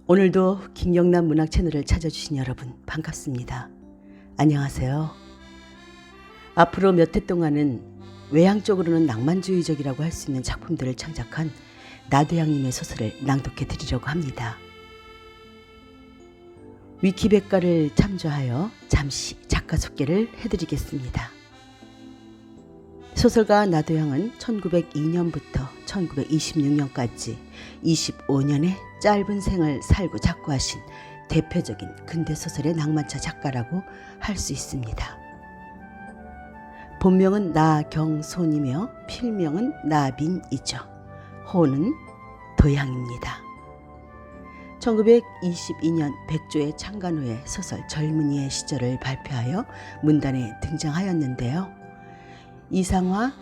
오늘도 김영남 문학 채널을 찾아주신 여러분 반갑습니다. 안녕하세요. 앞으로 몇 해 동안은 외향적으로는 낭만주의적이라고 할 수 있는 작품들을 창작한 나도양님의 소설을 낭독해 드리려고 합니다. 위키백과를 참조하여 잠시 작가 소개를 해드리겠습니다. 소설가 나도양은 1902년부터 1926년까지 25년의 짧은 생을 살고 작고하신 대표적인 근대소설의 낭만차 작가라고 할 수 있습니다. 본명은 나경손이며 필명은 나빈이죠. 호는 도양입니다. 1922년 백조의 창간 후에 소설 젊은이의 시절을 발표하여 문단에 등장하였는데요. 이상화,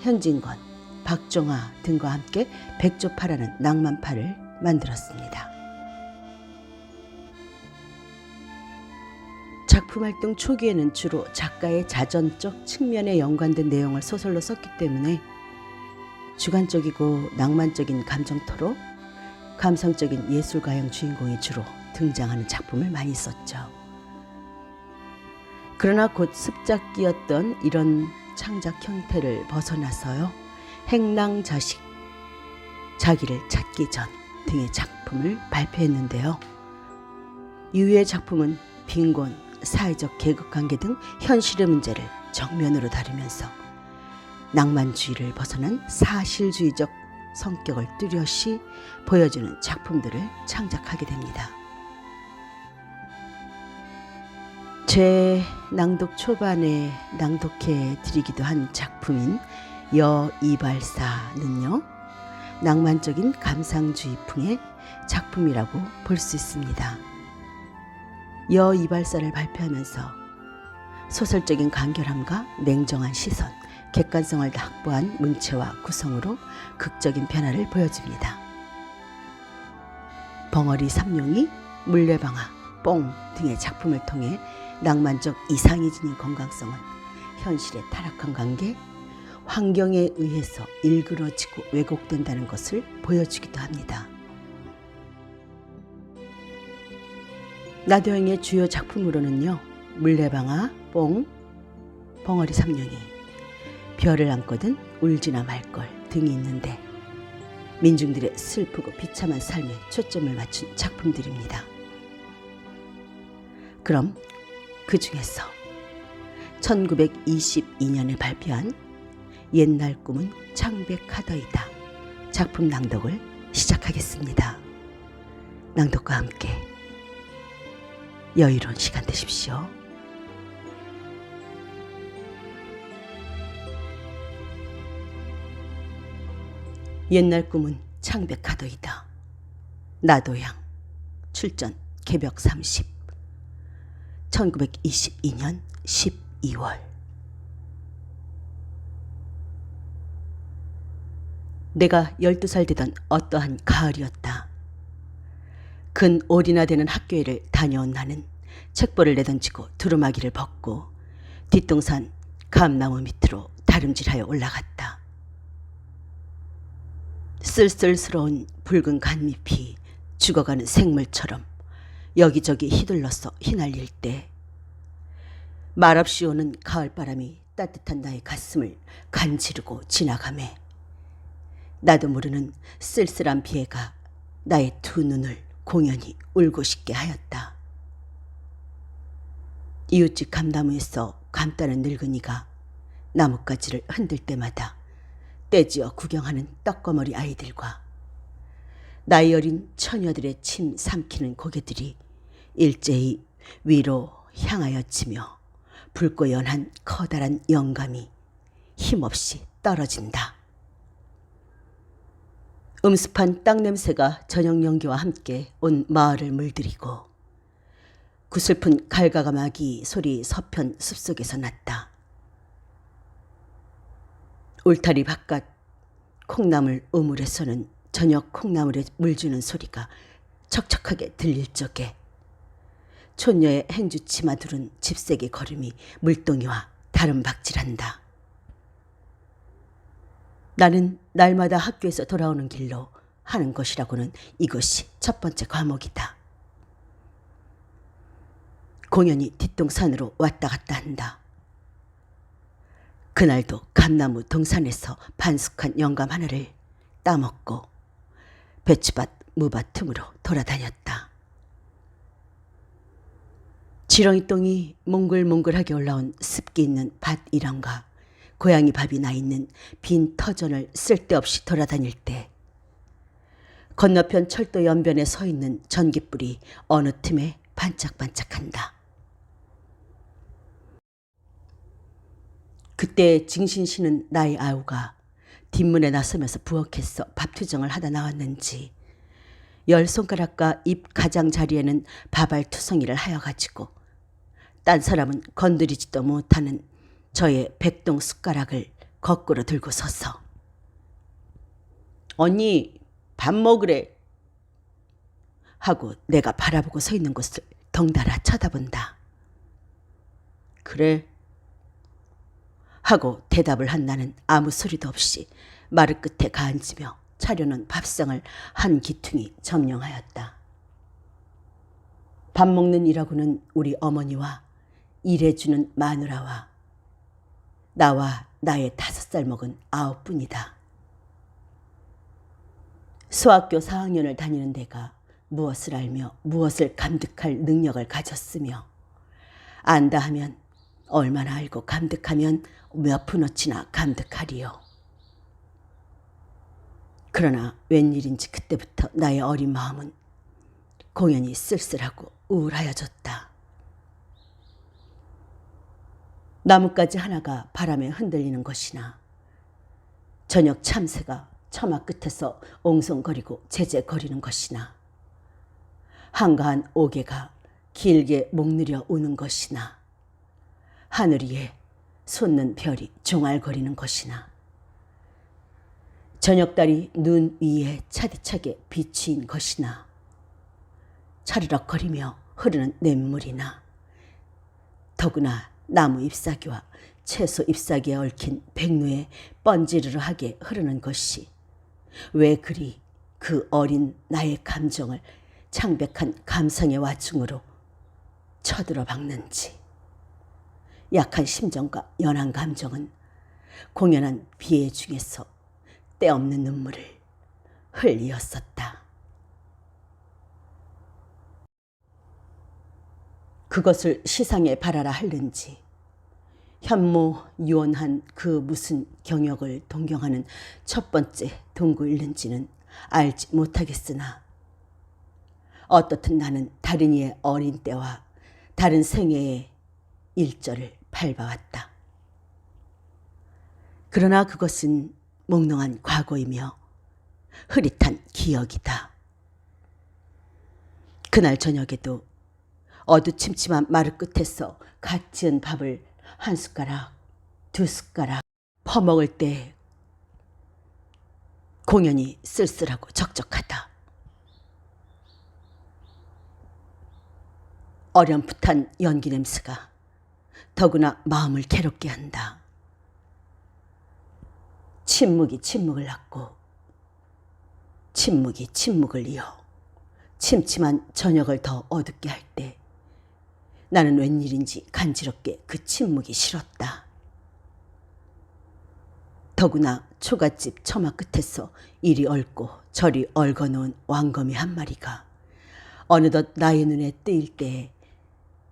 현진건, 박종화 등과 함께 백조파라는 낭만파를 만들었습니다. 작품 활동 초기에는 주로 작가의 자전적 측면에 연관된 내용을 소설로 썼기 때문에 주관적이고 낭만적인 감정토로 감성적인 예술가형 주인공이 주로 등장하는 작품을 많이 썼죠. 그러나 곧 습작기였던 이런 창작 형태를 벗어나서요. 행랑자식, 자기를 찾기 전 등의 작품을 발표했는데요. 이후의 작품은 빈곤, 사회적 계급관계 등 현실의 문제를 정면으로 다루면서 낭만주의를 벗어난 사실주의적 성격을 뚜렷이 보여주는 작품들을 창작하게 됩니다. 제 낭독 초반에 낭독해 드리기도 한 작품인 여이발사는요, 낭만적인 감상주의풍의 작품이라고 볼 수 있습니다. 여이발사를 발표하면서 소설적인 간결함과 냉정한 시선, 객관성을 확보한 문체와 구성으로 극적인 변화를 보여줍니다. 벙어리 삼룡이, 물레방아, 뽕 등의 작품을 통해 낭만적 이상이 지닌 건강성은 현실의 타락한 관계, 환경에 의해서 일그러지고 왜곡된다는 것을 보여주기도 합니다. 나도양의 주요 작품으로는요, 물레방아, 뽕, 벙어리 삼룡이, 별을 안거든 울지나 말걸 등이 있는데 민중들의 슬프고 비참한 삶에 초점을 맞춘 작품들입니다. 그럼 그 중에서 1922년에 발표한 옛날 꿈은 창백하더이다 작품 낭독을 시작하겠습니다. 낭독과 함께 여유로운 시간 되십시오. 옛날 꿈은 창백하더이다. 나도양. 출전 개벽 30. 1922년 12월. 내가 12살 되던 어떠한 가을이었다. 근 올이나 되는 학교에를 다녀온 나는 책벌을 내던지고 두루마기를 벗고 뒷동산 감나무 밑으로 다름질하여 올라갔다. 쓸쓸스러운 붉은 갓잎이 죽어가는 생물처럼 여기저기 휘둘러서 휘날릴 때 말없이 오는 가을바람이 따뜻한 나의 가슴을 간지르고 지나가매 나도 모르는 쓸쓸한 비애가 나의 두 눈을 공연히 울고 싶게 하였다. 이웃집 감나무에서 감따는 늙은이가 나뭇가지를 흔들 때마다 떼지어 구경하는 떡거머리 아이들과 나이 어린 처녀들의 침 삼키는 고개들이 일제히 위로 향하여치며 붉고 연한 커다란 영감이 힘없이 떨어진다. 음습한 땅 냄새가 저녁 연기와 함께 온 마을을 물들이고 구슬픈 갈가마기 소리 서편 숲속에서 났다. 울타리 바깥 콩나물 우물에서는 저녁 콩나물에 물주는 소리가 척척하게 들릴 적에 촌녀의 행주치마 두른 집세기 걸음이 물동이와 다름박질한다. 나는 날마다 학교에서 돌아오는 길로 하는 것이라고는 이것이 첫 번째 과목이다. 공연히 뒷동산으로 왔다 갔다 한다. 그날도 감나무 동산에서 반숙한 영감 하나를 따먹고 배추밭, 무밭 틈으로 돌아다녔다. 지렁이 똥이 몽글몽글하게 올라온 습기 있는 밭 일환과 고양이 밥이 나 있는 빈 터전을 쓸데없이 돌아다닐 때 건너편 철도 연변에 서 있는 전깃불이 어느 틈에 반짝반짝한다. 그때 증신씨는 나의 아우가 뒷문에 나서면서 부엌에서 밥투정을 하다 나왔는지 10손가락과 입 가장자리에는 밥알 투성이를 하여가지고 딴 사람은 건드리지도 못하는 저의 백동 숟가락을 거꾸로 들고 서서 언니 밥 먹으래 하고 내가 바라보고 서 있는 곳을 덩달아 쳐다본다. 그래 하고 대답을 한 나는 아무 소리도 없이 마루 끝에 가앉으며 차려놓은 밥상을 한 기퉁이 점령하였다. 밥 먹는 이라고는 우리 어머니와 일해주는 마누라와 나와 나의 5살 먹은 아우뿐이다. 소학교 4학년을 다니는 내가 무엇을 알며 무엇을 감득할 능력을 가졌으며 안다 하면 얼마나 알고 감득하면 몇 푼어치나 감득하리요. 그러나 웬일인지 그때부터 나의 어린 마음은 공연히 쓸쓸하고 우울하여졌다. 나뭇가지 하나가 바람에 흔들리는 것이나 저녁 참새가 처마 끝에서 옹송거리고 제재거리는 것이나 한가한 옥외가 길게 목느려 우는 것이나 하늘 위에 솟는 별이 종알거리는 것이나 저녁달이 눈 위에 차디차게 비치인 것이나 차르륵거리며 흐르는 냇물이나 더구나 나무 잎사귀와 채소 잎사귀에 얽힌 백루에 번지르르하게 흐르는 것이 왜 그리 그 어린 나의 감정을 창백한 감상의 와중으로 쳐들어 박는지. 약한 심정과 연한 감정은 공연한 비애 중에서 때없는 눈물을 흘리었었다. 그것을 시상에 바라라 할는지 현모 유언한 그 무슨 경역을 동경하는 첫 번째 동구일는지는 알지 못하겠으나 어떻든 나는 다른 이의 어린 때와 다른 생애의 일절을 밟아왔다. 그러나 그것은 몽롱한 과거이며 흐릿한 기억이다. 그날 저녁에도 어두침침한 마루 끝에서 갓 지은 밥을 한 숟가락, 2숟가락 퍼먹을 때 공연히 쓸쓸하고 적적하다. 어렴풋한 연기 냄새가 더구나 마음을 괴롭게 한다. 침묵이 침묵을 낳고 침묵이 침묵을 이어 침침한 저녁을 더 어둡게 할 때 나는 웬일인지 간지럽게 그 침묵이 싫었다. 더구나 초가집 처마 끝에서 이리 얽고 저리 얽어놓은 왕거미 한 마리가 어느덧 나의 눈에 뜨일 때에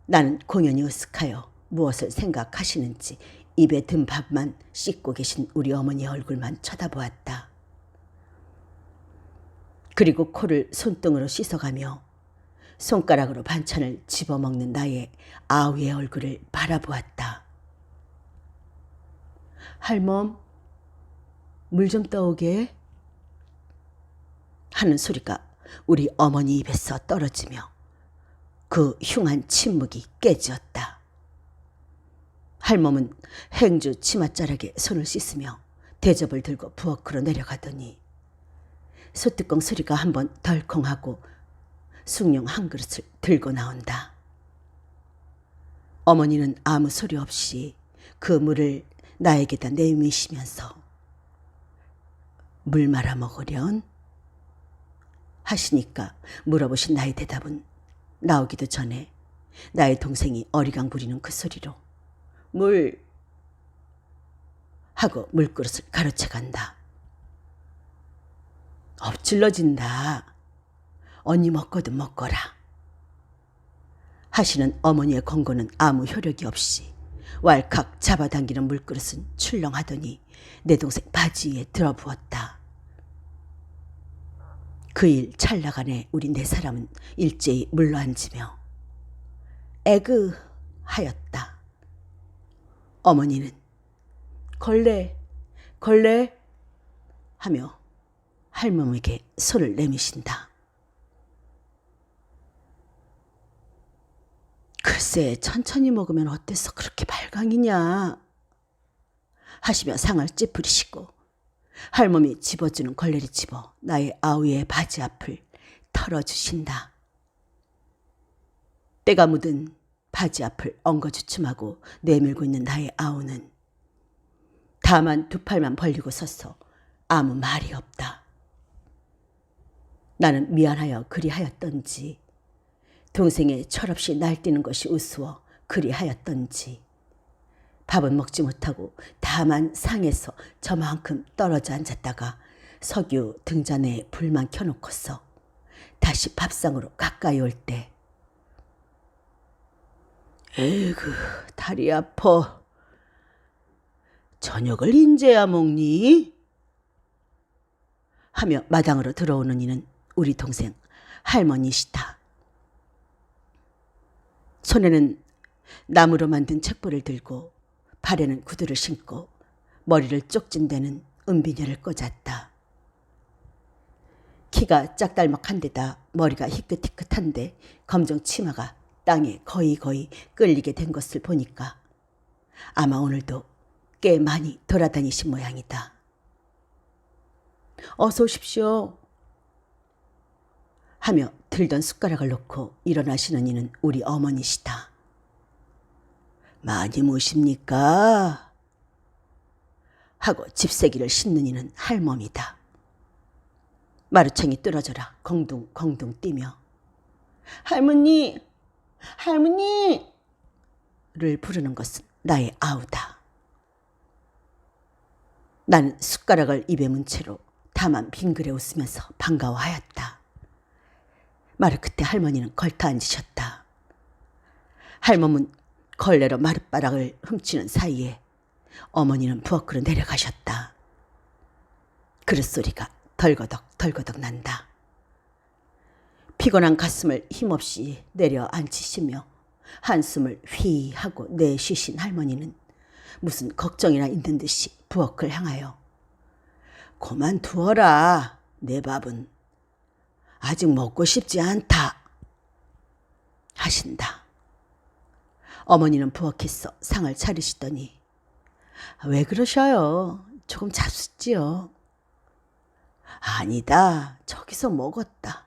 나는 공연히 으쓱하여 무엇을 생각하시는지 입에 든 밥만 씻고 계신 우리 어머니의 얼굴만 쳐다보았다. 그리고 코를 손등으로 씻어가며 손가락으로 반찬을 집어먹는 나의 아우의 얼굴을 바라보았다. 할멈, 물 좀 떠오게 하는 소리가 우리 어머니 입에서 떨어지며 그 흉한 침묵이 깨지었다. 할멈은 행주 치맛자락에 손을 씻으며 대접을 들고 부엌으로 내려가더니 소뚜껑 소리가 한번 덜컹하고 숭늉 한 그릇을 들고 나온다. 어머니는 아무 소리 없이 그 물을 나에게다 내미시면서 물 말아 먹으련 하시니까 물어보신 나의 대답은 나오기도 전에 나의 동생이 어리광 부리는 그 소리로 물 하고 물그릇을 가로채 간다. 엎질러진다. 언니 먹거든 먹거라. 하시는 어머니의 권고는 아무 효력이 없이 왈칵 잡아당기는 물그릇은 출렁하더니 내 동생 바지 위에 들어부었다. 그 일 찰나간에 우리 네 사람은 일제히 물러앉으며 에그 하였다. 어머니는 걸레 하며 할멈에게 손을 내미신다. 글쎄 천천히 먹으면 어때서 그렇게 발광이냐 하시며 상을 찌푸리시고 할멈이 집어주는 걸레를 집어 나의 아우의 바지 앞을 털어주신다. 때가 묻은 바지 앞을 엉거주춤하고 내밀고 있는 나의 아우는 다만 두 팔만 벌리고 서서 아무 말이 없다. 나는 미안하여 그리하였던지 동생의 철없이 날뛰는 것이 우스워 그리하였던지 밥은 먹지 못하고 다만 상에서 저만큼 떨어져 앉았다가 석유 등잔에 불만 켜놓고서 다시 밥상으로 가까이 올 때 에이그 다리 아파. 저녁을 인제야 먹니? 하며 마당으로 들어오는 이는 우리 동생 할머니시다. 손에는 나무로 만든 책보를 들고 발에는 구두를 신고 머리를 쪽진대는 은비녀를 꽂았다. 키가 짝달막한데다 머리가 희끗희끗한데 검정 치마가 땅에 거의 끌리게 된 것을 보니까 아마 오늘도 꽤 많이 돌아다니신 모양이다. 어서 오십시오 하며 들던 숟가락을 놓고 일어나시는 이는 우리 어머니시다. 많이 모십니까? 하고 집세기를 씻는 이는 할멈이다. 마루창이 뚫어져라 공둥공둥 뛰며 할머니 할머니를 부르는 것은 나의 아우다. 나는 숟가락을 입에 문 채로 다만 빙그레 웃으면서 반가워하였다. 마루 끝에 할머니는 걸터 앉으셨다. 할멈은 걸레로 마룻바락을 훔치는 사이에 어머니는 부엌으로 내려가셨다. 그릇 소리가 덜거덕 난다. 피곤한 가슴을 힘없이 내려앉히시며 한숨을 휘 하고 내쉬신 할머니는 무슨 걱정이나 있는 듯이 부엌을 향하여 그만두어라. 내 밥은 아직 먹고 싶지 않다 하신다. 어머니는 부엌에서 상을 차리시더니 왜 그러셔요? 조금 잡숫지요. 아니다. 저기서 먹었다.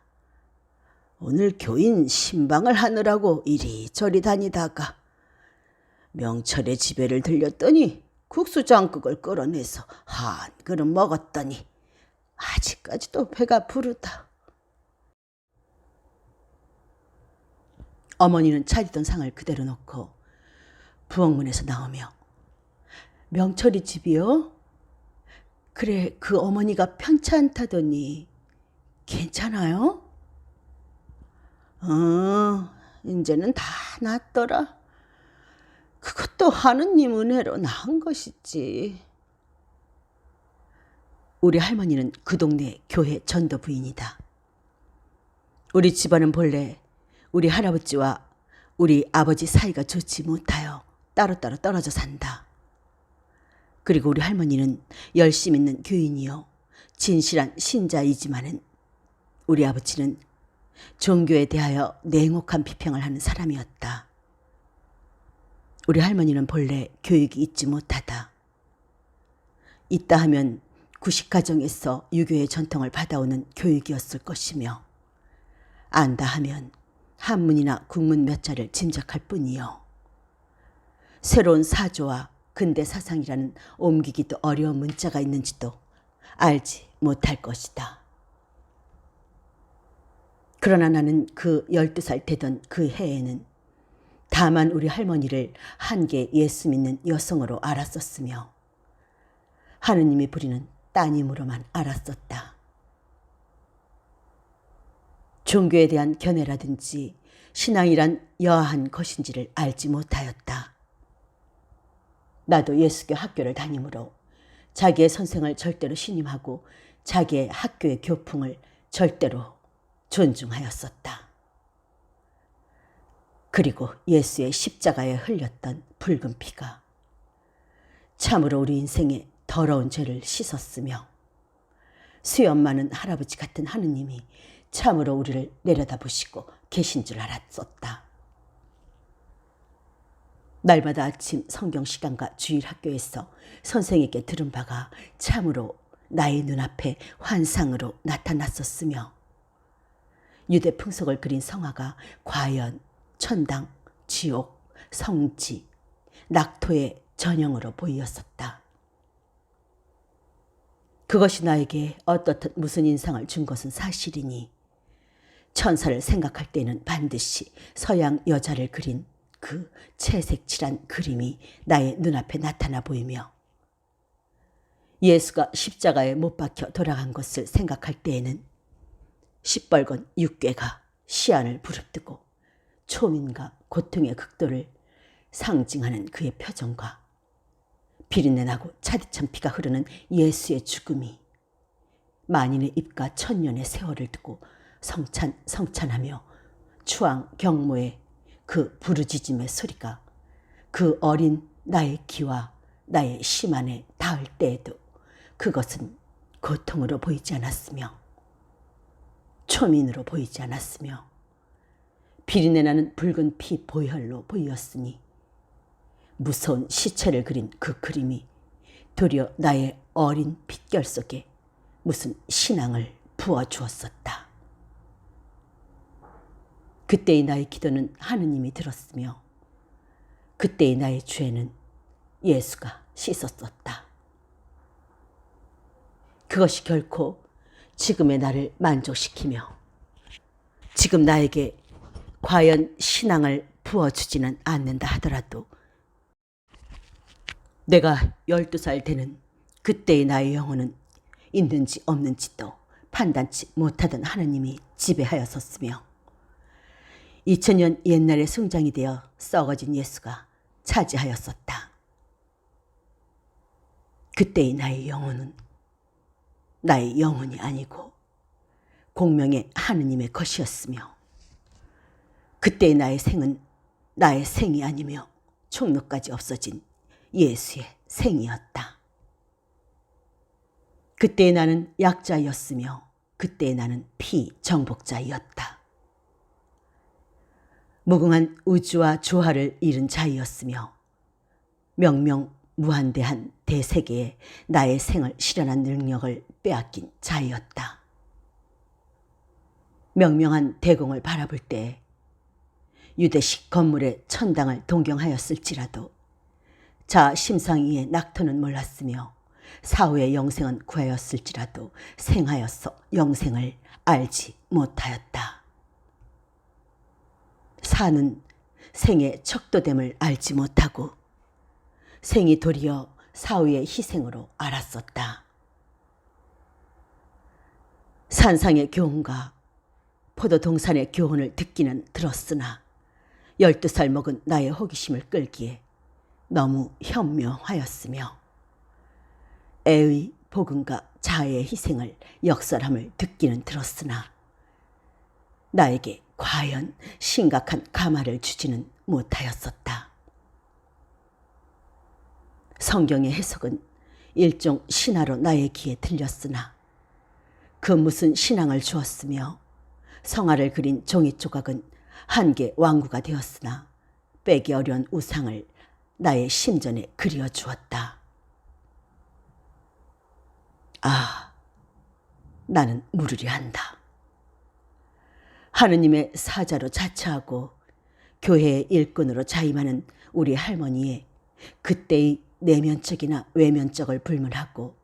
오늘 교인 신방을 하느라고 이리저리 다니다가 명철의 집에를 들렸더니 국수장국을 끌어내서 한 그릇 먹었더니 아직까지도 배가 부르다. 어머니는 차리던 상을 그대로 놓고 부엌문에서 나오며 명철이 집이요? 그래 그 어머니가 편찮다더니 괜찮아요? 이제는 다 낫더라. 그것도 하느님 은혜로 나은 것이지. 우리 할머니는 그 동네 교회 전도 부인이다. 우리 집안은 본래 우리 할아버지와 우리 아버지 사이가 좋지 못하여 따로따로 떨어져 산다. 그리고 우리 할머니는 열심 있는 교인이요 진실한 신자이지만은 우리 아버지는 종교에 대하여 냉혹한 비평을 하는 사람이었다. 우리 할머니는 본래 교육이 있지 못하다. 있다 하면 구식가정에서 유교의 전통을 받아오는 교육이었을 것이며 안다 하면 한문이나 국문 몇 자를 짐작할 뿐이요. 새로운 사조와 근대 사상이라는 옮기기도 어려운 문자가 있는지도 알지 못할 것이다. 그러나 나는 그 12살 되던 그 해에는 다만 우리 할머니를 한계 예수 믿는 여성으로 알았었으며 하느님이 부리는 따님으로만 알았었다. 종교에 대한 견해라든지 신앙이란 여하한 것인지를 알지 못하였다. 나도 예수교 학교를 다니므로 자기의 선생을 절대로 신임하고 자기의 학교의 교풍을 절대로 존중하였었다. 그리고 예수의 십자가에 흘렸던 붉은 피가 참으로 우리 인생의 더러운 죄를 씻었으며 수염 많은 할아버지 같은 하느님이 참으로 우리를 내려다보시고 계신 줄 알았었다. 날마다 아침 성경 시간과 주일 학교에서 선생에게 들은 바가 참으로 나의 눈앞에 환상으로 나타났었으며 유대 풍속을 그린 성화가 과연 천당, 지옥, 성지, 낙토의 전형으로 보이었었다. 그것이 나에게 어떻든 무슨 인상을 준 것은 사실이니 천사를 생각할 때는 반드시 서양 여자를 그린 그 채색칠한 그림이 나의 눈앞에 나타나 보이며 예수가 십자가에 못 박혀 돌아간 것을 생각할 때에는 시뻘건 육괴가 시안을 부릅뜨고 초민과 고통의 극도를 상징하는 그의 표정과 비린내나고 차디찬 피가 흐르는 예수의 죽음이 만인의 입과 천년의 세월을 두고 성찬하며 추앙 경모의 그 부르짖음의 소리가 그 어린 나의 귀와 나의 심 안에 닿을 때에도 그것은 고통으로 보이지 않았으며 초민으로 보이지 않았으며 비린내나는 붉은 피 보혈로 보였으니 무서운 시체를 그린 그 그림이 도리어 나의 어린 핏결 속에 무슨 신앙을 부어주었었다. 그때의 나의 기도는 하느님이 들었으며 그때의 나의 죄는 예수가 씻었었다. 그것이 결코 지금의 나를 만족시키며 지금 나에게 과연 신앙을 부어주지는 않는다 하더라도 내가 12살 되는 그때의 나의 영혼은 있는지 없는지도 판단치 못하던 하느님이 지배하였었으며 2000년 옛날에 숭장이 되어 썩어진 예수가 차지하였었다. 그때의 나의 영혼은 나의 영혼이 아니고 공명의 하느님의 것이었으며 그때의 나의 생은 나의 생이 아니며 총록까지 없어진 예수의 생이었다. 그때의 나는 약자였으며 그때의 나는 피정복자였다. 무궁한 우주와 조화를 이룬 자이었으며 명명무한대한 대세계에 나의 생을 실현한 능력을 빼앗긴 자이었다. 명명한 대공을 바라볼 때 유대식 건물의 천당을 동경하였을지라도 자 심상이의 낙토는 몰랐으며 사후의 영생은 구하였을지라도 생하여서 영생을 알지 못하였다. 사는 생의 척도됨을 알지 못하고 생이 도리어 사후의 희생으로 알았었다. 산상의 교훈과 포도동산의 교훈을 듣기는 들었으나 12살 먹은 나의 호기심을 끌기에 너무 현명하였으며 애의 복음과 자아의 희생을 역설함을 듣기는 들었으나 나에게 과연 심각한 감화를 주지는 못하였었다. 성경의 해석은 일종 신화로 나의 귀에 들렸으나 그 무슨 신앙을 주었으며 성화를 그린 종이 조각은 한개 완구가 되었으나 빼기 어려운 우상을 나의 심전에 그려 주었다. 아, 나는 물으려 한다. 하느님의 사자로 자처하고 교회의 일꾼으로 자임하는 우리 할머니의 그때의 내면적이나 외면적을 불문하고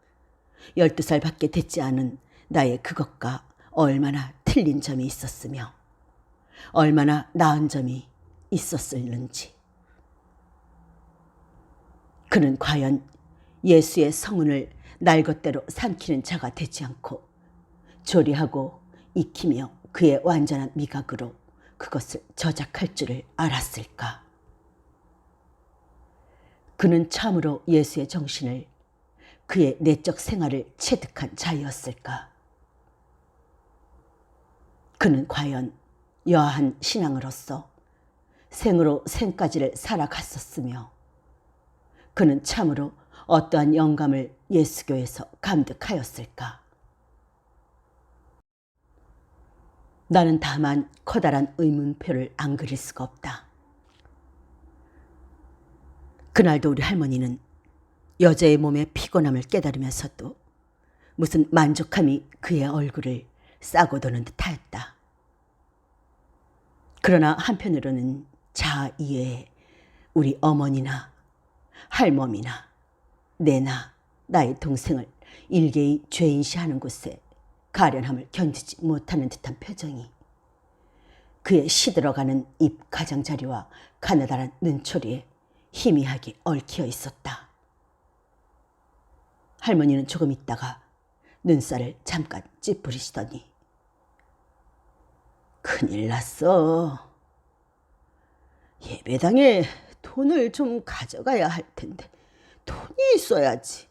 12살밖에 되지 않은 나의 그것과 얼마나 틀린 점이 있었으며 얼마나 나은 점이 있었을는지. 그는 과연 예수의 성은을 날것대로 삼키는 자가 되지 않고 조리하고 익히며 그의 완전한 미각으로 그것을 저작할 줄을 알았을까? 그는 참으로 예수의 정신을, 그의 내적 생활을 체득한 자였을까? 그는 과연 여하한 신앙으로서 생으로 생까지를 살아갔었으며 그는 참으로 어떠한 영감을 예수교에서 감득하였을까? 나는 다만 커다란 의문표를 안 그릴 수가 없다. 그날도 우리 할머니는 여자의 몸의 피곤함을 깨달으면서도 무슨 만족함이 그의 얼굴을 싸고 도는 듯하였다. 그러나 한편으로는 자아 이외에 우리 어머니나 할멈이나 내나 나의 동생을 일개의 죄인시하는 곳에 가련함을 견디지 못하는 듯한 표정이 그의 시들어가는 입 가장자리와 가느다란 눈초리에 희미하게 얽혀 있었다. 할머니는 조금 있다가 눈살을 잠깐 찌푸리시더니 큰일 났어. 예배당에 돈을 좀 가져가야 할 텐데 돈이 있어야지.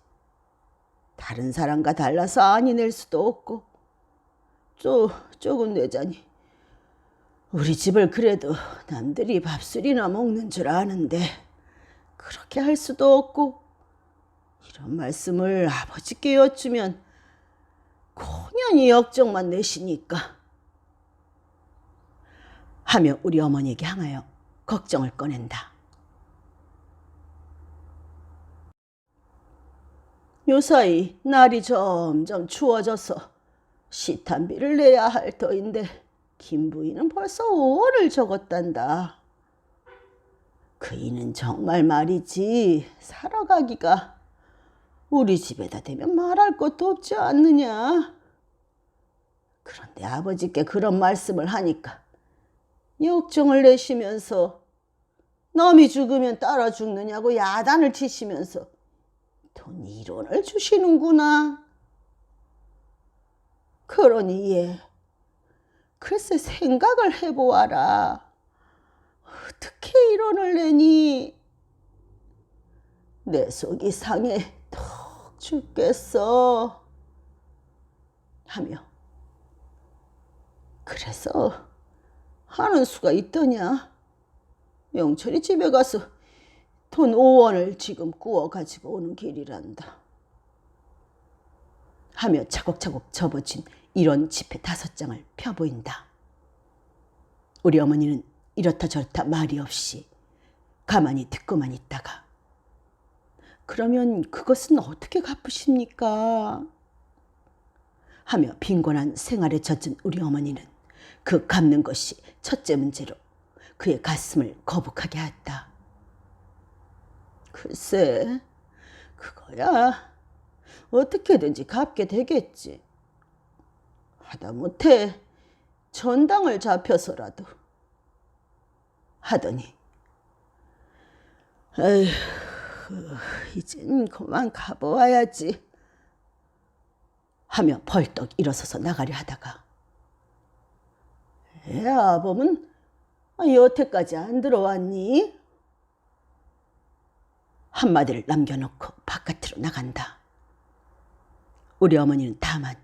다른 사람과 달라서 아니 낼 수도 없고 조금 내자니 우리 집을 그래도 남들이 밥술이나 먹는 줄 아는데 그렇게 할 수도 없고 이런 말씀을 아버지께 여쭈면 고년히 역정만 내시니까 하며 우리 어머니에게 향하여 걱정을 꺼낸다. 요사이 날이 점점 추워져서 시탄비를 내야 할 터인데 김 부인은 벌써 5월을 적었단다. 그이는 정말 말이지 살아가기가 우리 집에다 대면 말할 것도 없지 않느냐. 그런데 아버지께 그런 말씀을 하니까 역정을 내시면서 남이 죽으면 따라 죽느냐고 야단을 치시면서 돈 1원을 주시는구나. 그러니 글쎄 생각을 해보아라. 어떻게 1원을 내니? 내 속이 상해 턱 죽겠어. 하며 그래서 하는 수가 있더냐. 영철이 집에 가서 돈 5원을 지금 구워 가지고 오는 길이란다. 하며 차곡차곡 접어진 이런 지폐 5장을 펴보인다. 우리 어머니는 이렇다 저렇다 말이 없이 가만히 듣고만 있다가 그러면 그것은 어떻게 갚으십니까? 하며 빈곤한 생활에 젖은 우리 어머니는 그 갚는 것이 첫째 문제로 그의 가슴을 거북하게 하였다. 글쎄 그거야 어떻게든지 갚게 되겠지. 하다못해 전당을 잡혀서라도. 하더니 에휴 이젠 그만 가보아야지 하며 벌떡 일어서서 나가려 하다가 아범은 여태까지 안 들어왔니? 한마디를 남겨놓고 바깥으로 나간다. 우리 어머니는 다만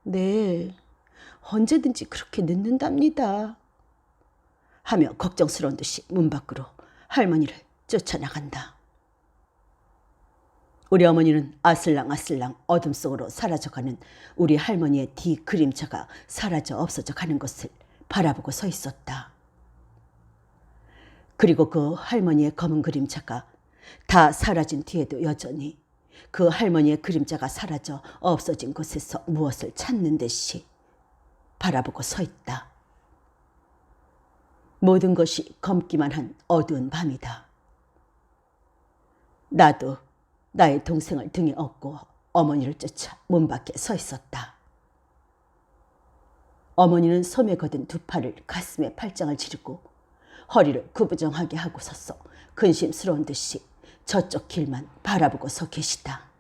네 언제든지 그렇게 늦는답니다 하며 걱정스러운 듯이 문 밖으로 할머니를 쫓아나간다. 우리 어머니는 아슬랑아슬랑 어둠 속으로 사라져가는 우리 할머니의 뒤 그림자가 사라져 없어져 가는 것을 바라보고 서 있었다. 그리고 그 할머니의 검은 그림자가 다 사라진 뒤에도 여전히 그 할머니의 그림자가 사라져 없어진 곳에서 무엇을 찾는 듯이 바라보고 서 있다. 모든 것이 검기만 한 어두운 밤이다. 나도 나의 동생을 등에 업고 어머니를 쫓아 문 밖에 서 있었다. 어머니는 소매 거든 두 팔을 가슴에 팔짱을 지르고 허리를 구부정하게 하고 섰어 근심스러운 듯이 저쪽 길만 바라보고 서 계시다.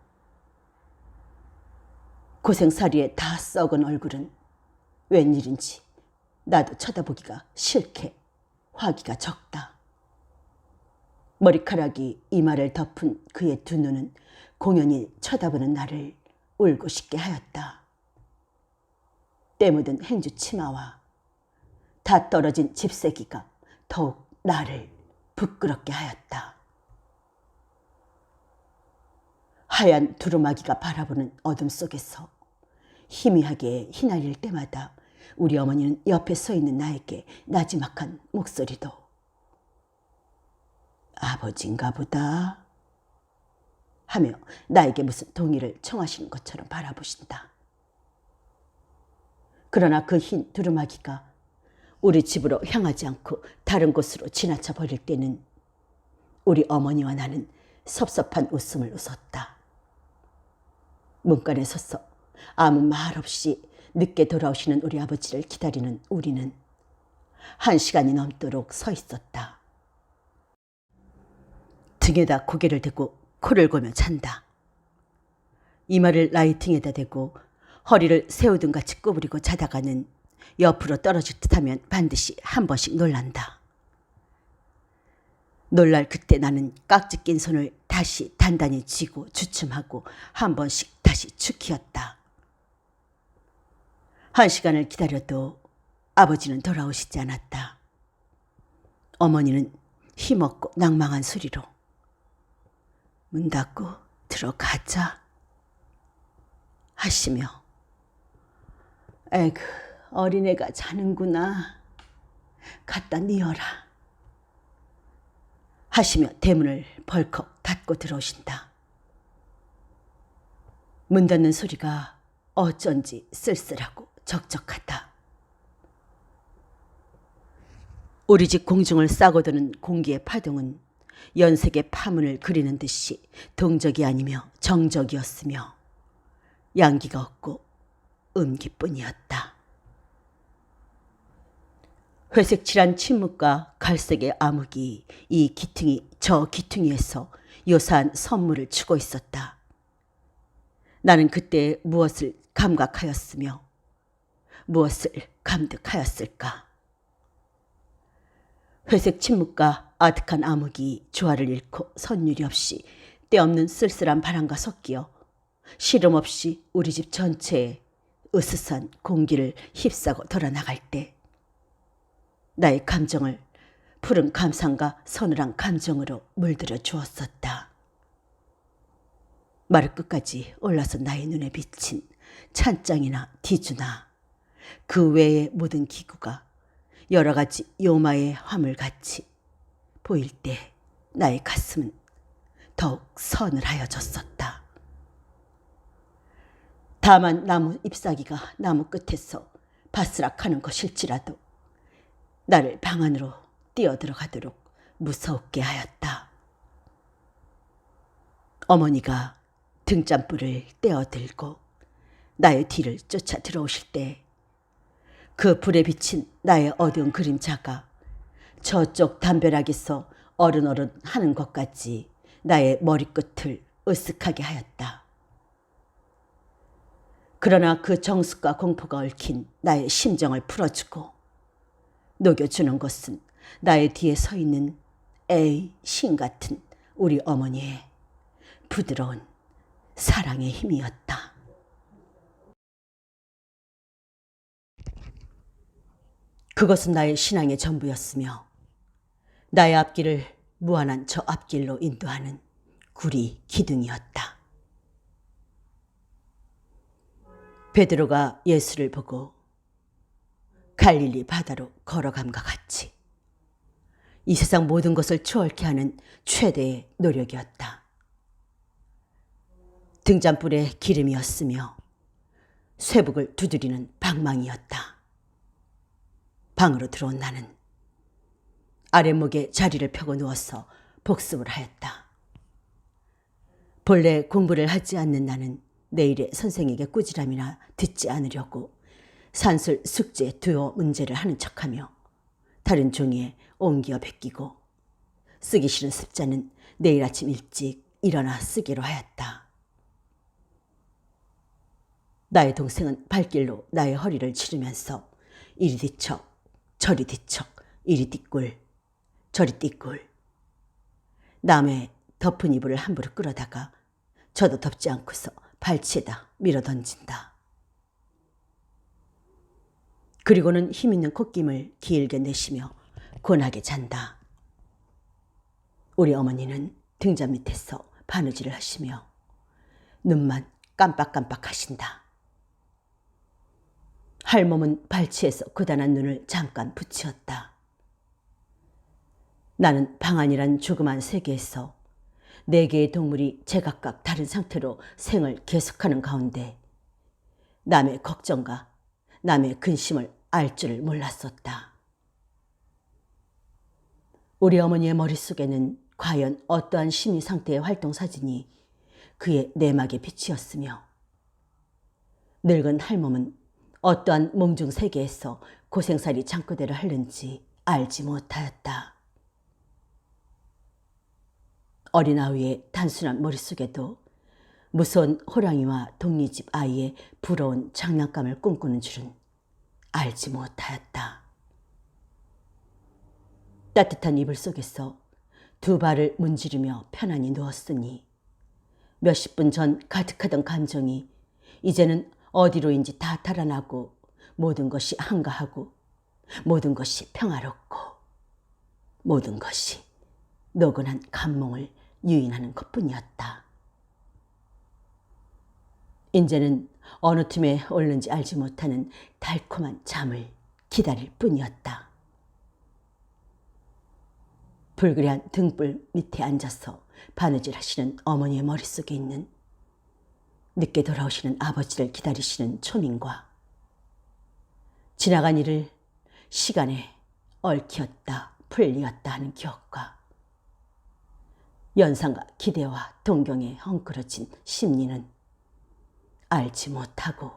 고생살이에 다 썩은 얼굴은 웬일인지 나도 쳐다보기가 싫게 화기가 적다. 머리카락이 이마를 덮은 그의 두 눈은 공연히 쳐다보는 나를 울고 싶게 하였다. 때 묻은 행주 치마와 다 떨어진 집세기가 더욱 나를 부끄럽게 하였다. 하얀 두루마기가 바라보는 어둠 속에서 희미하게 휘날릴 때마다 우리 어머니는 옆에 서 있는 나에게 나지막한 목소리도 아버지인가 보다 하며 나에게 무슨 동의를 청하시는 것처럼 바라보신다. 그러나 그 흰 두루마기가 우리 집으로 향하지 않고 다른 곳으로 지나쳐 버릴 때는 우리 어머니와 나는 섭섭한 웃음을 웃었다. 문간에 서서 아무 말 없이 늦게 돌아오시는 우리 아버지를 기다리는 우리는 1시간이 넘도록 서 있었다. 등에다 고개를 대고 코를 고며 잔다. 이마를 라이팅에다 대고 허리를 새우등같이 구부리고 자다가는 옆으로 떨어질 듯하면 반드시 한 번씩 놀란다. 놀랄 그때 나는 깍지 낀 손을 다시 단단히 쥐고 주춤하고 한 번씩 다시 축히었다. 1시간을 기다려도 아버지는 돌아오시지 않았다. 어머니는 힘없고 낭망한 소리로 문 닫고 들어가자 하시며 에그 어린애가 자는구나 갖다 뉘어라 하시며 대문을 벌컥 닫고 들어오신다. 문 닫는 소리가 어쩐지 쓸쓸하고 적적하다. 우리 집 공중을 싸고 드는 공기의 파동은 연색의 파문을 그리는 듯이 동적이 아니며 정적이었으며 양기가 없고 음기뿐이었다. 회색 칠한 침묵과 갈색의 암흑이 이 기퉁이 저 기퉁이에서 요사한 선물을 추고 있었다. 나는 그때 무엇을 감각하였으며 무엇을 감득하였을까? 회색 침묵과 아득한 암흑이 조화를 잃고 선율이 없이 때없는 쓸쓸한 바람과 섞여 시름 없이 우리 집 전체에 으스스한 공기를 휩싸고 돌아나갈 때 나의 감정을 푸른 감상과 서늘한 감정으로 물들여 주었었다. 마를 끝까지 올라서 나의 눈에 비친 찬장이나 디주나 그 외의 모든 기구가 여러 가지 요마의 화물같이 보일 때 나의 가슴은 더욱 서늘하여졌었다. 다만 나무 잎사귀가 나무 끝에서 바스락하는 것일지라도 나를 방 안으로 뛰어들어가도록 무섭게 하였다. 어머니가 등잔불을 떼어들고 나의 뒤를 쫓아 들어오실 때 그 불에 비친 나의 어두운 그림자가 저쪽 담벼락에서 어른어른 하는 것까지 나의 머리끝을 으쓱하게 하였다. 그러나 그 정숙과 공포가 얽힌 나의 심정을 풀어주고 녹여주는 것은 나의 뒤에 서 있는 에이 신 같은 우리 어머니의 부드러운 사랑의 힘이었다. 그것은 나의 신앙의 전부였으며 나의 앞길을 무한한 저 앞길로 인도하는 구리 기둥이었다. 베드로가 예수를 보고 갈릴리 바다로 걸어감과 같이 이 세상 모든 것을 추월케 하는 최대의 노력이었다. 등잔불에 기름이었으며 쇠북을 두드리는 방망이였다. 방으로 들어온 나는 아랫목에 자리를 펴고 누워서 복습을 하였다. 본래 공부를 하지 않는 나는 내일의 선생에게 꾸지람이나 듣지 않으려고 산술 숙제 두어 문제를 하는 척하며 다른 종이에 옮겨 베끼고 쓰기 싫은 습자는 내일 아침 일찍 일어나 쓰기로 하였다. 나의 동생은 발길로 나의 허리를 치르면서 이리 뒤척 저리 뒤척 이리 띠꿀 저리 띠꿀 남의 덮은 이불을 함부로 끌어다가 저도 덮지 않고서 발치에다 밀어던진다. 그리고는 힘있는 콧김을 길게 내쉬며 곤하게 잔다. 우리 어머니는 등잔 밑에서 바느질을 하시며 눈만 깜빡깜빡 하신다. 할멈은 발치에서 고단한 눈을 잠깐 붙이었다. 나는 방안이란 조그만 세계에서 4개의 동물이 제각각 다른 상태로 생을 계속하는 가운데 남의 걱정과 남의 근심을 알 줄을 몰랐었다. 우리 어머니의 머릿속에는 과연 어떠한 심리 상태의 활동 사진이 그의 내막의 빛이었으며 늙은 할멈은 어떠한 몽중 세계에서 고생살이 잠꼬대를 하는지 알지 못하였다. 어린 아이의 단순한 머릿속에도 무서운 호랑이와 독리집 아이의 부러운 장난감을 꿈꾸는 줄은 알지 못하였다. 따뜻한 이불 속에서 2 발을 문지르며 편안히 누웠으니 몇십 분 전 가득하던 감정이 이제는 어디로인지 다 달아나고 모든 것이 한가하고 모든 것이 평화롭고 모든 것이 노곤한 감몽을 유인하는 것뿐이었다. 이제는 어느 틈에 옳는지 알지 못하는 달콤한 잠을 기다릴 뿐이었다. 불그레한 등불 밑에 앉아서 바느질 하시는 어머니의 머릿속에 있는 늦게 돌아오시는 아버지를 기다리시는 초민과 지나간 일을 시간에 얽혔다 풀리었다 하는 기억과 연상과 기대와 동경에 헝클어진 심리는 알지 못하고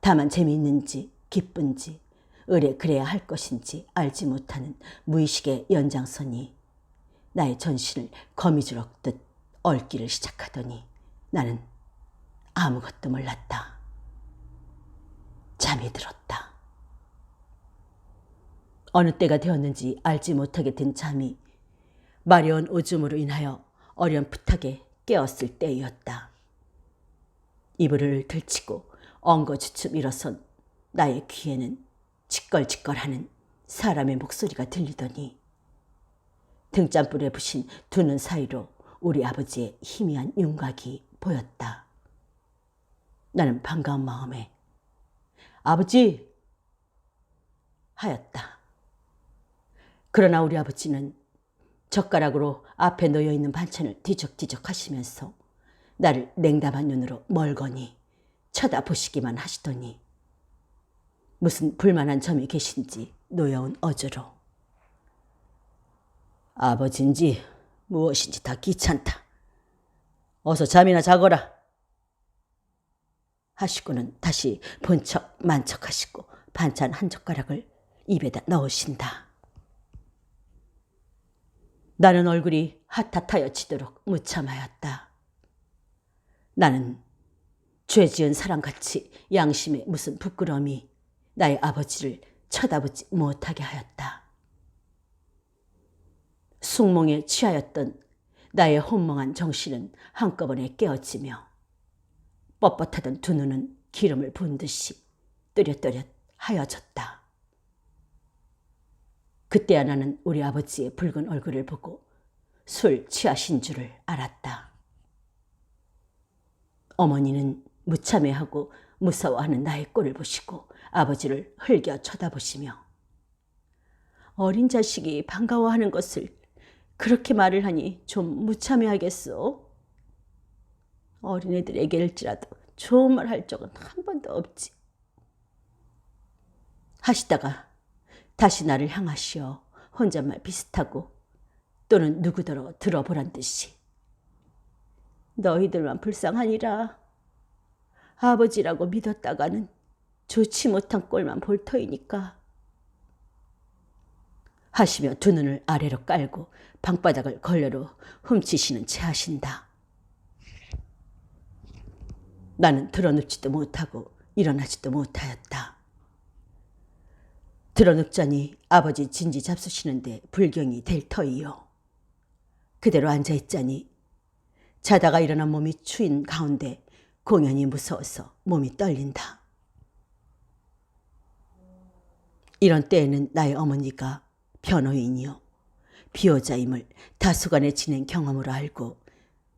다만 재미있는지 기쁜지 의뢰 그래야 할 것인지 알지 못하는 무의식의 연장선이 나의 전신을 거미줄 얽듯 얽기를 시작하더니 나는 아무것도 몰랐다. 잠이 들었다. 어느 때가 되었는지 알지 못하게 든 잠이 마려운 오줌으로 인하여 어렴풋하게 깨었을 때였다. 이불을 들치고 엉거주춤 일어선 나의 귀에는 지껄지껄하는 사람의 목소리가 들리더니 등잔불에 부신 2 눈 사이로 우리 아버지의 희미한 윤곽이 보였다. 나는 반가운 마음에 아버지! 하였다. 그러나 우리 아버지는 젓가락으로 앞에 놓여있는 반찬을 뒤적뒤적 하시면서 나를 냉담한 눈으로 멀거니 쳐다보시기만 하시더니 무슨 불만한 점이 계신지 노여운 어조로 아버지인지 무엇인지 다 귀찮다. 어서 잠이나 자거라. 하시고는 다시 본척 만척 하시고 반찬 1 젓가락을 입에다 넣으신다. 나는 얼굴이 핫핫하여 지도록 무참하였다. 나는 죄지은 사람같이 양심에 무슨 부끄러움이 나의 아버지를 쳐다보지 못하게 하였다. 숙몽에 취하였던 나의 혼몽한 정신은 한꺼번에 깨어지며 뻣뻣하던 2 눈은 기름을 부은 듯이 또렷또렷 하여졌다. 그때야 나는 우리 아버지의 붉은 얼굴을 보고 술 취하신 줄을 알았다. 어머니는 무참해하고 무서워하는 나의 꼴을 보시고 아버지를 흘겨 쳐다보시며 어린 자식이 반가워하는 것을 그렇게 말을 하니 좀 무참해하겠소. 어린애들에게일지라도 좋은 말 할 적은 한 번도 없지. 하시다가 다시 나를 향하시어 혼잣말 비슷하고 또는 누구더러 들어보란 듯이 너희들만 불쌍하니라. 아버지라고 믿었다가는 좋지 못한 꼴만 볼 터이니까. 하시며 두 눈을 아래로 깔고 방바닥을 걸레로 훔치시는 채 하신다. 나는 드러눕지도 못하고 일어나지도 못하였다. 드러눕자니 아버지 진지 잡수시는데 불경이 될 터이요. 그대로 앉아있자니 자다가 일어난 몸이 추인 가운데 공연히 무서워서 몸이 떨린다. 이런 때에는 나의 어머니가 변호인이요 비호자임을 다수간의 진행 경험으로 알고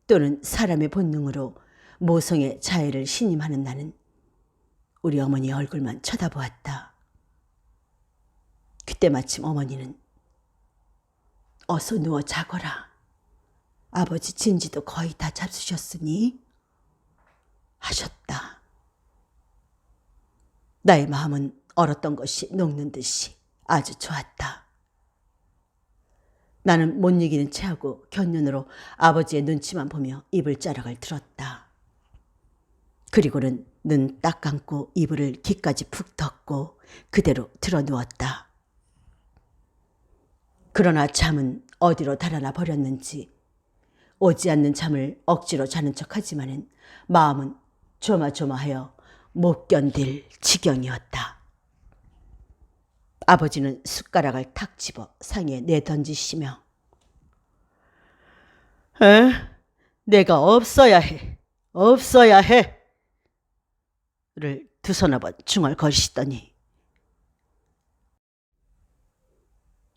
또는 사람의 본능으로 모성의 자애를 신임하는 나는 우리 어머니의 얼굴만 쳐다보았다. 그때 마침 어머니는 어서 누워 자거라. 아버지 진지도 거의 다 잡수셨으니 하셨다. 나의 마음은 얼었던 것이 녹는 듯이 아주 좋았다. 나는 못 이기는 체하고 곁눈으로 아버지의 눈치만 보며 이불자락을 들었다. 그리고는 눈 딱 감고 이불을 귀까지 푹 덮고 그대로 들어 누웠다. 그러나 잠은 어디로 달아나 버렸는지 오지 않는 잠을 억지로 자는 척하지만은 마음은 조마조마하여 못 견딜 지경이었다. 아버지는 숟가락을 탁 집어 상에 내던지시며 내가 없어야 해. 없어야 해. 를 두서너 번 중얼거리시더니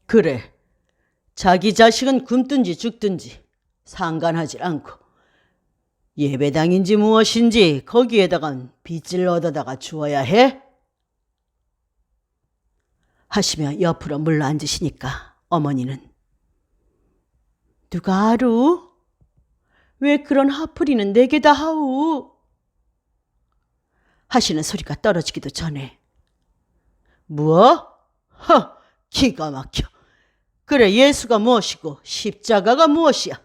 그래. 자기 자식은 굶든지 죽든지 상관하지 않고 예배당인지 무엇인지 거기에다간 빚을 얻어다가 주어야 해? 하시며 옆으로 물러 앉으시니까 어머니는 누가 아루? 왜 그런 화풀이는 내게 다 하우? 하시는 소리가 떨어지기도 전에 뭐? 기가 막혀. 그래 예수가 무엇이고 십자가가 무엇이야?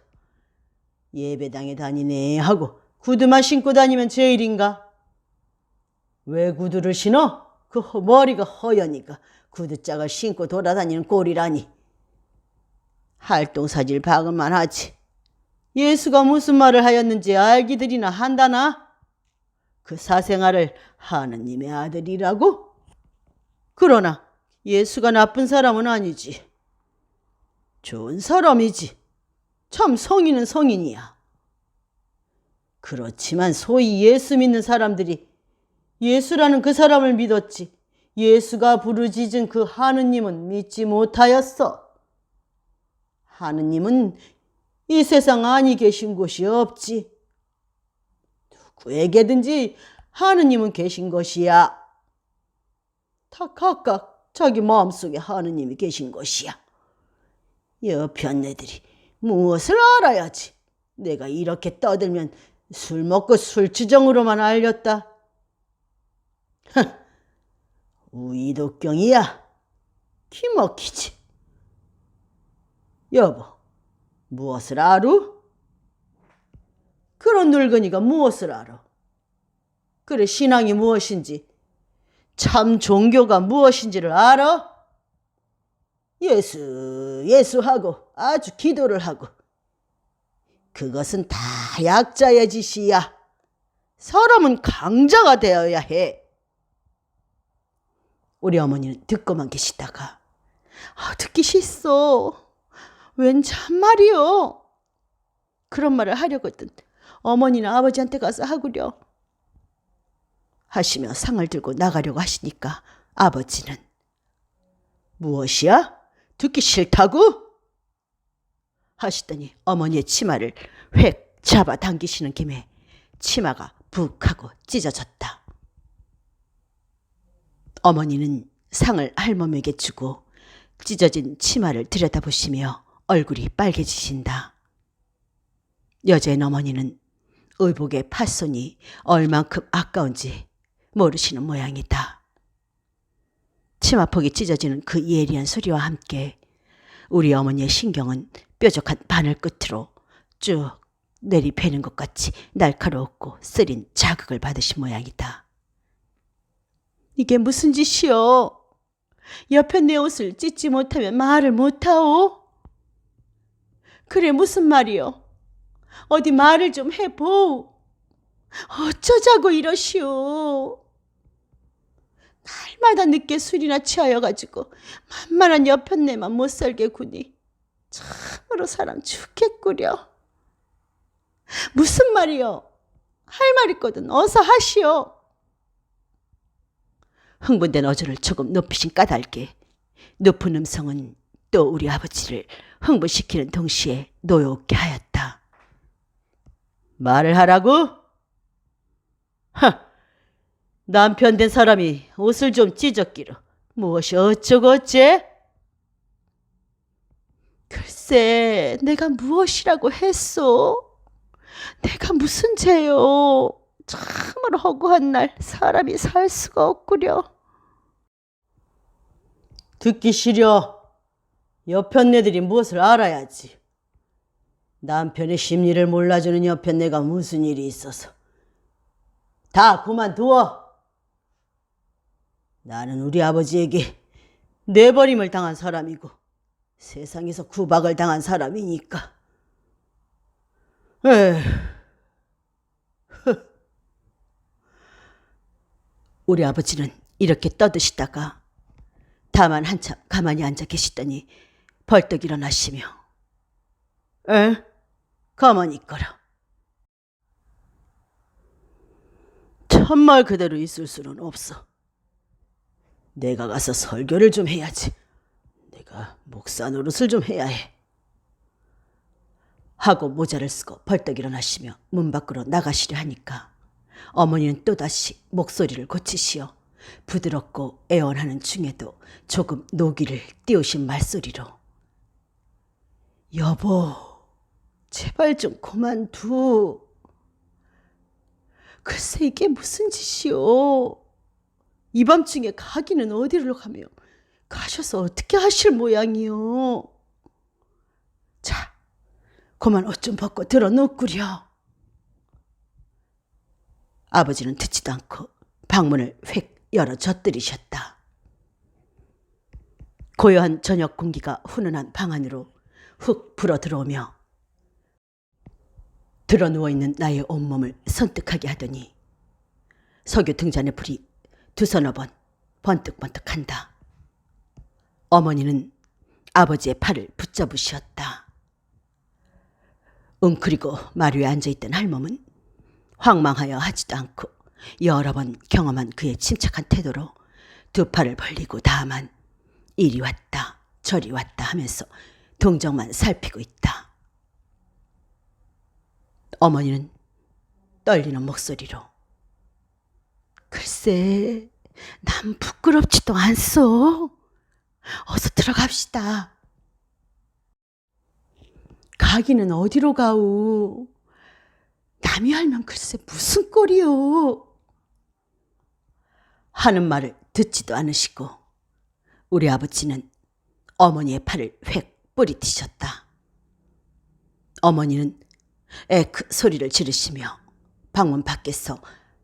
예배당에 다니네 하고 구두만 신고 다니면 제일인가? 왜 구두를 신어? 그 머리가 허여니까 구두짝을 신고 돌아다니는 꼴이라니. 활동사질 박은만 하지. 예수가 무슨 말을 하였는지 알기들이나 한다나? 그 사생아를 하느님의 아들이라고? 그러나 예수가 나쁜 사람은 아니지. 좋은 사람이지. 참 성인은 성인이야. 그렇지만 소위 예수 믿는 사람들이 예수라는 그 사람을 믿었지 예수가 부르짖은 그 하느님은 믿지 못하였어. 하느님은 이 세상 안이 계신 곳이 없지. 누구에게든지 하느님은 계신 것이야. 다 각각 자기 마음속에 하느님이 계신 것이야. 여편네들이 무엇을 알아야지. 내가 이렇게 떠들면 술 먹고 술주정으로만 알렸다. 우이독경이야. 기먹히지. 여보, 무엇을 아루? 그런 늙은이가 무엇을 알아? 그래 신앙이 무엇인지 참 종교가 무엇인지를 알아? 예수하고 아주 기도를 하고 그것은 다 약자의 짓이야. 사람은 강자가 되어야 해. 우리 어머니는 듣고만 계시다가 듣기 싫소. 웬 참말이요. 그런 말을 하려거든 어머니나 아버지한테 가서 하구려 하시며 상을 들고 나가려고 하시니까 아버지는 무엇이야? 듣기 싫다고? 하시더니 어머니의 치마를 획 잡아 당기시는 김에 치마가 북 하고 찢어졌다. 어머니는 상을 할멈에게 주고 찢어진 치마를 들여다보시며 얼굴이 빨개지신다. 여자인 어머니는 의복의 팥손이 얼만큼 아까운지 모르시는 모양이다. 치마폭이 찢어지는 그 예리한 소리와 함께 우리 어머니의 신경은 뾰족한 바늘 끝으로 쭉 내리패는 것 같이 날카롭고 쓰린 자극을 받으신 모양이다. 이게 무슨 짓이여? 옆에 내 옷을 찢지 못하면 말을 못하오? 그래 무슨 말이여? 어디 말을 좀 해보. 어쩌자고 이러시오. 날마다 늦게 술이나 취하여가지고 만만한 여편네만 못살게 구니 참으로 사람 죽겠구려. 무슨 말이여? 할 말 있거든 어서 하시오. 흥분된 어조를 조금 높이신 까닭에 높은 음성은 또 우리 아버지를 흥분시키는 동시에 노엽게 하였다. 말을 하라고? 남편 된 사람이 옷을 좀 찢었기로 무엇이 어쩌고 어째? 글쎄 내가 무엇이라고 했소? 내가 무슨 죄요? 참으로 허구한 날 사람이 살 수가 없구려. 듣기 싫어. 여편네들이 무엇을 알아야지. 남편의 심리를 몰라주는 여편네가 무슨 일이 있어서. 다 그만두어. 나는 우리 아버지에게 내버림을 당한 사람이고 세상에서 구박을 당한 사람이니까. 우리 아버지는 이렇게 떠드시다가 다만 한참 가만히 앉아 계시더니 벌떡 일어나시며 가만히 있거라. 참말 그대로 있을 수는 없어. 내가 가서 설교를 좀 해야지. 내가 목사 노릇을 좀 해야 해. 하고 모자를 쓰고 벌떡 일어나시며 문 밖으로 나가시려 하니까 어머니는 또다시 목소리를 고치시어 부드럽고 애원하는 중에도 조금 노기를 띄우신 말소리로 여보 제발 좀 그만두. 글쎄 이게 무슨 짓이오. 이 밤중에 가기는 어디로 가며 가셔서 어떻게 하실 모양이요. 자 그만 옷 좀 벗고 들어놓구려. 아버지는 듣지도 않고 방문을 획 열어 젖들이셨다. 고요한 저녁 공기가 훈훈한 방 안으로 훅 불어 들어오며 들어 누워있는 나의 온몸을 선뜩하게 하더니 석유 등잔의 불이 두서너 번 번뜩번뜩한다. 어머니는 아버지의 팔을 붙잡으시었다. 웅크리고 말 위에 앉아있던 할멈은 황망하여 하지도 않고 여러 번 경험한 그의 침착한 태도로 두 팔을 벌리고 다만 이리 왔다 저리 왔다 하면서 동정만 살피고 있다. 어머니는 떨리는 목소리로 글쎄 난 부끄럽지도 않소. 어서 들어갑시다. 가기는 어디로 가오. 남이 알면 글쎄 무슨 꼴이오. 하는 말을 듣지도 않으시고 우리 아버지는 어머니의 팔을 획 뿌리치셨다. 어머니는 에크 소리를 지르시며 방문 밖에서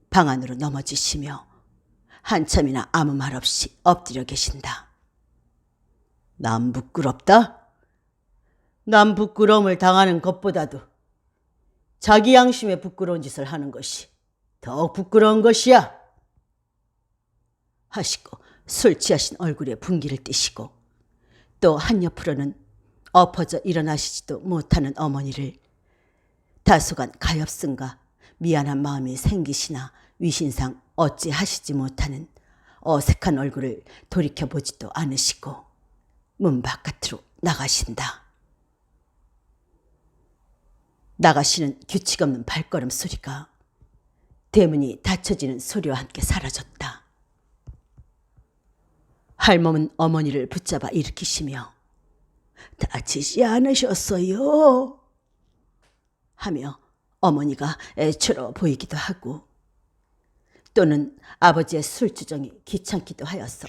방 안으로 넘어지시며 한참이나 아무 말 없이 엎드려 계신다. 남 부끄럽다? 남 부끄러움을 당하는 것보다도 자기 양심에 부끄러운 짓을 하는 것이 더욱 부끄러운 것이야. 하시고 술 취하신 얼굴에 분기를 띠시고 또 한옆으로는 엎어져 일어나시지도 못하는 어머니를 다소간 가엾음과 미안한 마음이 생기시나 위신상 어찌하시지 못하는 어색한 얼굴을 돌이켜보지도 않으시고 문 바깥으로 나가신다. 나가시는 규칙 없는 발걸음 소리가 대문이 닫혀지는 소리와 함께 사라졌다. 할멈은 어머니를 붙잡아 일으키시며 다치지 않으셨어요? 하며 어머니가 애처로 보이기도 하고 또는 아버지의 술주정이 귀찮기도 하여서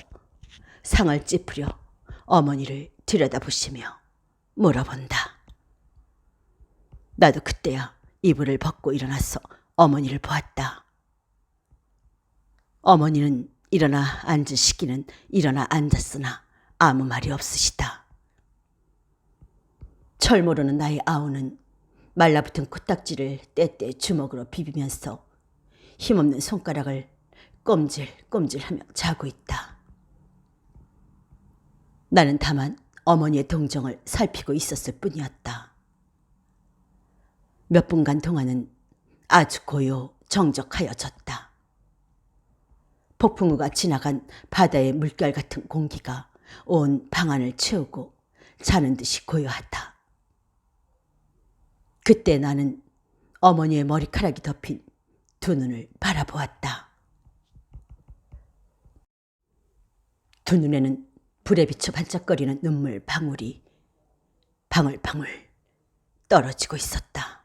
상을 찌푸려 어머니를 들여다보시며 물어본다. 나도 그때야 이불을 벗고 일어나서 어머니를 보았다. 어머니는 일어나 앉으시기는 일어나 앉았으나 아무 말이 없으시다. 철 모르는 나의 아우는 말라붙은 코딱지를 떼떼 주먹으로 비비면서 힘없는 손가락을 꼼질꼼질하며 자고 있다. 나는 다만 어머니의 동정을 살피고 있었을 뿐이었다. 몇 분간 동안은 아주 고요 정적하여졌다. 폭풍우가 지나간 바다의 물결 같은 공기가 온 방안을 채우고 자는 듯이 고요하다. 그때 나는 어머니의 머리카락이 덮인 두 눈을 바라보았다. 두 눈에는 불에 비쳐 반짝거리는 눈물 방울이 방울방울 떨어지고 있었다.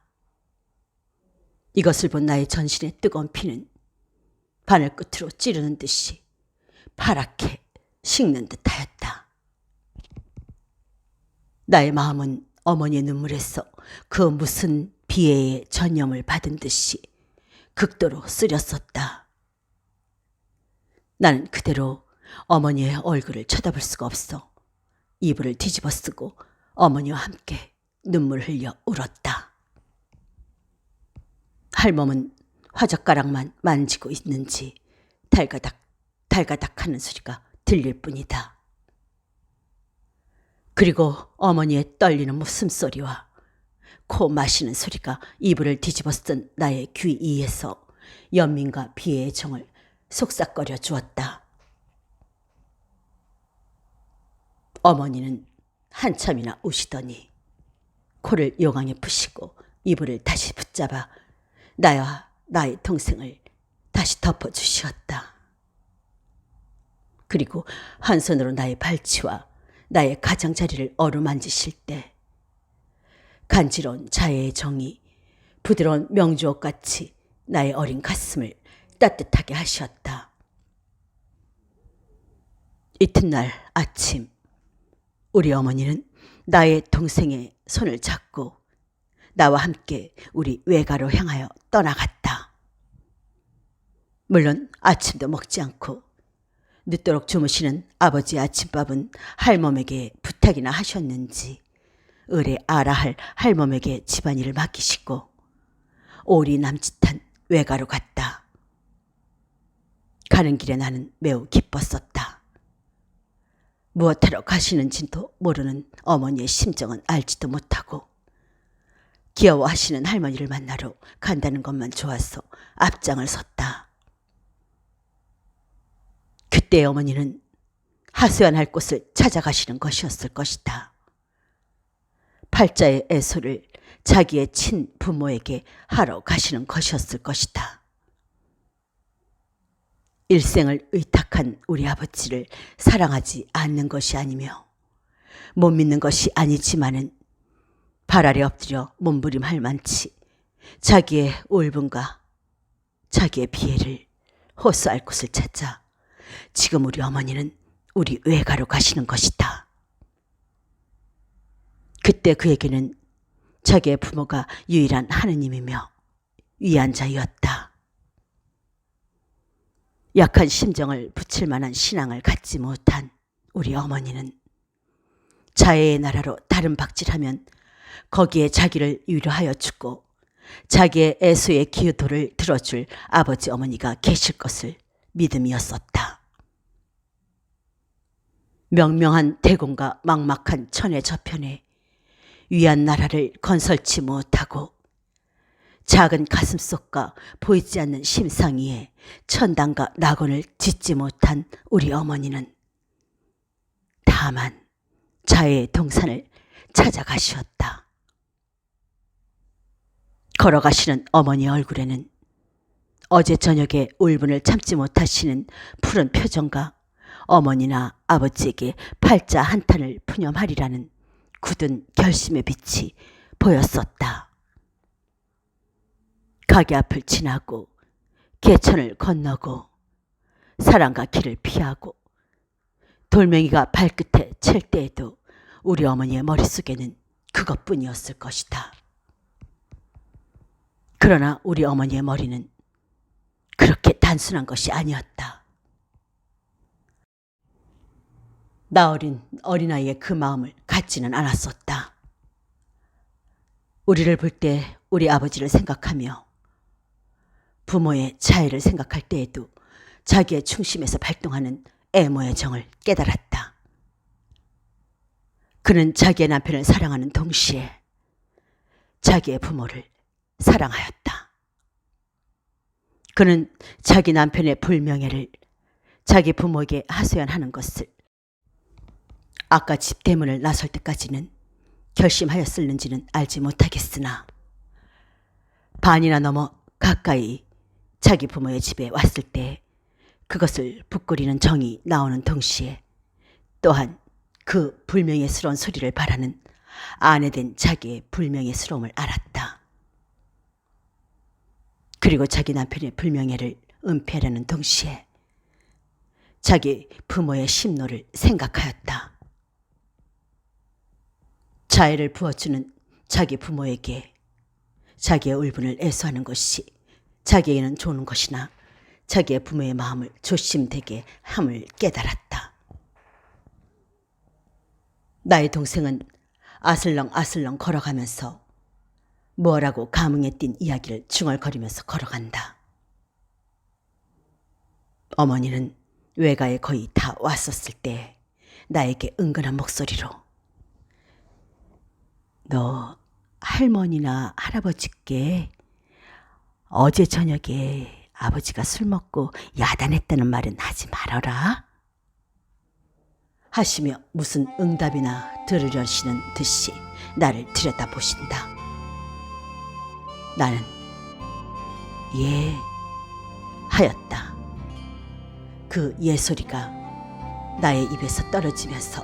이것을 본 나의 전신의 뜨거운 피는 바늘 끝으로 찌르는 듯이 파랗게 식는 듯하였다. 나의 마음은 어머니의 눈물에서 그 무슨 비애의 전염을 받은 듯이 극도로 쓰렸었다. 나는 그대로 어머니의 얼굴을 쳐다볼 수가 없어 이불을 뒤집어 쓰고 어머니와 함께 눈물 흘려 울었다. 할멈은 화젓가락만 만지고 있는지 달가닥 달가닥 하는 소리가 들릴 뿐이다. 그리고 어머니의 떨리는 웃음소리와 코 마시는 소리가 이불을 뒤집어 쓴 나의 귀 이에서 연민과 비애의 정을 속삭거려 주었다. 어머니는 한참이나 우시더니 코를 요강에 푸시고 이불을 다시 붙잡아 나와 나의 동생을 다시 덮어주시었다. 그리고 한 손으로 나의 발치와 나의 가장자리를 어루만지실 때 간지러운 자애의 정이 부드러운 명주옥같이 나의 어린 가슴을 따뜻하게 하셨다. 이튿날 아침 우리 어머니는 나의 동생의 손을 잡고 나와 함께 우리 외가로 향하여 떠나갔다. 물론 아침도 먹지 않고 늦도록 주무시는 아버지의 아침밥은 할멈에게 부탁이나 하셨는지 의뢰 알아 할 할멈에게 집안일을 맡기시고 오리 남짓한 외가로 갔다. 가는 길에 나는 매우 기뻤었다. 무엇하러 가시는지도 모르는 어머니의 심정은 알지도 못하고 귀여워하시는 할머니를 만나러 간다는 것만 좋아서 앞장을 섰다. 그때 어머니는 하소연할 곳을 찾아가시는 것이었을 것이다. 팔자의 애소를 자기의 친부모에게 하러 가시는 것이었을 것이다. 일생을 의탁한 우리 아버지를 사랑하지 않는 것이 아니며 못 믿는 것이 아니지만은 발 아래 엎드려 몸부림할 만치 자기의 울분과 자기의 비애를 호소할 곳을 찾아 지금 우리 어머니는 우리 외가로 가시는 것이다. 그때 그에게는 자기의 부모가 유일한 하느님이며 위안자였다. 약한 심정을 붙일 만한 신앙을 갖지 못한 우리 어머니는 자애의 나라로 다른 박질하면 거기에 자기를 위로하여 주고 자기의 애소의 기도를 들어줄 아버지 어머니가 계실 것을 믿음이었었다. 명명한 대공과 막막한 천의 저편에 위안 나라를 건설치 못하고 작은 가슴속과 보이지 않는 심상 위에 천당과 낙원을 짓지 못한 우리 어머니는 다만 자애의 동산을 찾아가시었다. 걸어가시는 어머니 얼굴에는 어제 저녁에 울분을 참지 못하시는 푸른 표정과 어머니나 아버지에게 팔자 한탄을 푸념하리라는 굳은 결심의 빛이 보였었다. 가게 앞을 지나고 개천을 건너고 사랑과 길을 피하고 돌멩이가 발끝에 칠 때에도 우리 어머니의 머릿속에는 그것뿐이었을 것이다. 그러나 우리 어머니의 머리는 그렇게 단순한 것이 아니었다. 나 어린 어린아이의 그 마음을 갖지는 않았었다. 우리를 볼 때 우리 아버지를 생각하며 부모의 자애를 생각할 때에도 자기의 중심에서 발동하는 애모의 정을 깨달았다. 그는 자기의 남편을 사랑하는 동시에 자기의 부모를 사랑하였다. 그는 자기 남편의 불명예를 자기 부모에게 하소연하는 것을 아까 집 대문을 나설 때까지는 결심하였을는지는 알지 못하겠으나 반이나 넘어 가까이 자기 부모의 집에 왔을 때 그것을 부끄리는 정이 나오는 동시에 또한 그 불명예스러운 소리를 바라는 아내된 자기의 불명예스러움을 알았다. 그리고 자기 남편의 불명예를 은폐하려는 동시에 자기 부모의 심노를 생각하였다. 자애를 부어주는 자기 부모에게 자기의 울분을 애소하는 것이 자기에게는 좋은 것이나 자기의 부모의 마음을 조심되게 함을 깨달았다. 나의 동생은 아슬렁아슬렁 걸어가면서 뭐라고 감흥에 띈 이야기를 중얼거리면서 걸어간다. 어머니는 외가에 거의 다 왔었을 때 나에게 은근한 목소리로 너 할머니나 할아버지께 어제 저녁에 아버지가 술 먹고 야단했다는 말은 하지 말아라 하시며 무슨 응답이나 들으려시는 듯이 나를 들여다보신다. 나는 예 하였다. 그 예소리가 나의 입에서 떨어지면서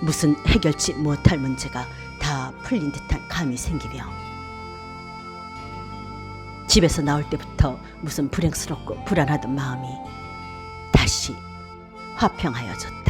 무슨 해결치 못할 문제가 다 풀린 듯한 감이 생기며 집에서 나올 때부터 무슨 불행스럽고 불안하던 마음이 다시 화평하여졌다.